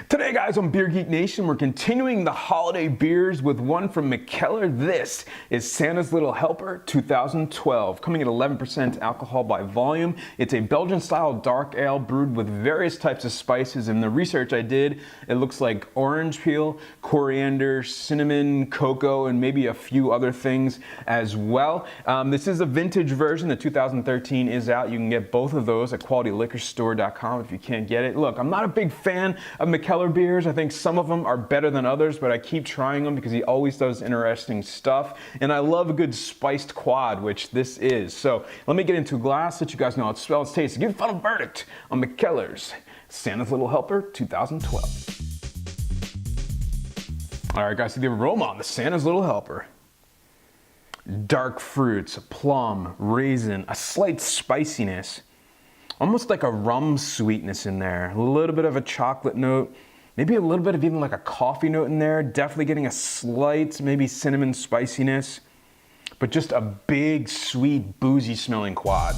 Today, guys, on Beer Geek Nation, we're continuing the holiday beers with one from Mikkeller. This is Santa's Little Helper 2012, coming at 11% alcohol by volume. It's a Belgian-style dark ale brewed with various types of spices. In the research I did, it looks like orange peel, coriander, cinnamon, cocoa, and maybe a few other things as well. This is a vintage version. The 2013 is out. You can get both of those at qualityliquorstore.com if you can't get it. Look, I'm not a big fan of Mikkeller beers. I think some of them are better than others, but I keep trying them because he always does interesting stuff. And I love a good spiced quad, which this is. So let me get into a glass, let you guys know how it smells, tastes, give a final verdict on Mikkeller's Santa's Little Helper 2012. All right, guys, so the aroma on the Santa's Little Helper. Dark fruits, plum, raisin, a slight spiciness. Almost like a rum sweetness in there. A little bit of a chocolate note. Maybe a little bit of even like a coffee note in there. Definitely getting a slight, maybe cinnamon spiciness. But just a big, sweet, boozy smelling quad.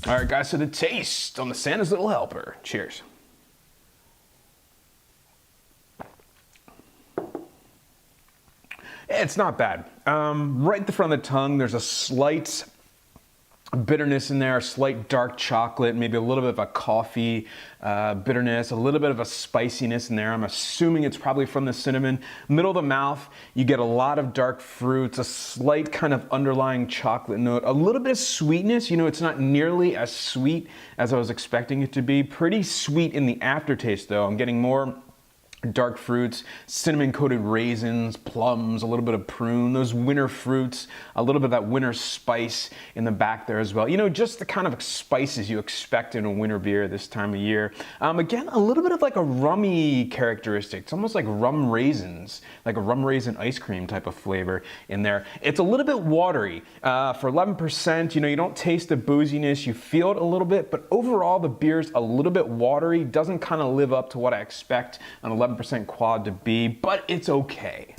All right, guys, so the taste on the Santa's Little Helper. Cheers. It's not bad. Right at the front of the tongue, there's a slight bitterness in there, a slight dark chocolate, maybe a little bit of a coffee bitterness, a little bit of a spiciness in there. I'm assuming it's probably from the cinnamon. Middle of the mouth, you get a lot of dark fruits, a slight kind of underlying chocolate note, a little bit of sweetness. You know, it's not nearly as sweet as I was expecting it to be. Pretty sweet in the aftertaste, though. I'm getting more dark fruits, cinnamon-coated raisins, plums, a little bit of prune, those winter fruits, a little bit of that winter spice in the back there as well. You know, just the kind of spices you expect in a winter beer this time of year. Again, a little bit of like a rummy characteristic. It's almost like rum raisins, like a rum raisin ice cream type of flavor in there. It's a little bit watery. For 11%, you know, you don't taste the booziness, you feel it a little bit, but overall the beer's a little bit watery, doesn't kind of live up to what I expect on 11% quad to be, but it's okay.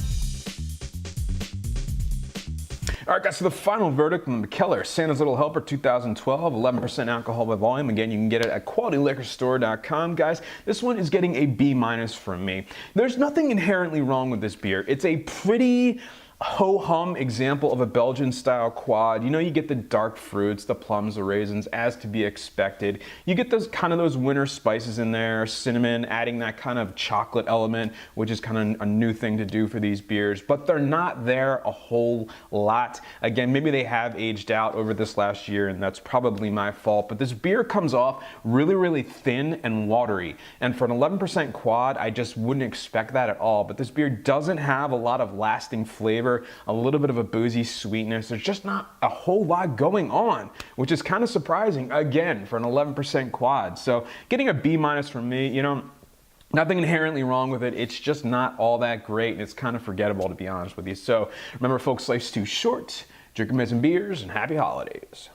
All right, guys, so the final verdict on Mikkeller Santa's Little Helper 2012, 11% alcohol by volume. Again, you can get it at qualityliquorstore.com. Guys, this one is getting a B- from me. There's nothing inherently wrong with this beer. It's a pretty ho-hum example of a Belgian style quad. You know, you get the dark fruits, the plums, the raisins, as to be expected. You get those kind of those winter spices in there, cinnamon, adding that kind of chocolate element, which is kind of a new thing to do for these beers, but they're not there a whole lot. Again, maybe they have aged out over this last year, and that's probably my fault, but this beer comes off really, really thin and watery. And for an 11% quad, I just wouldn't expect that at all. But this beer doesn't have a lot of lasting flavor, a little bit of a boozy sweetness. There's just not a whole lot going on, which is kind of surprising, again, for an 11% quad. So getting a B- from me, you know, nothing inherently wrong with it. It's just not all that great, and it's kind of forgettable, to be honest with you. So remember, folks, life's too short. Drink amazing beers, and happy holidays.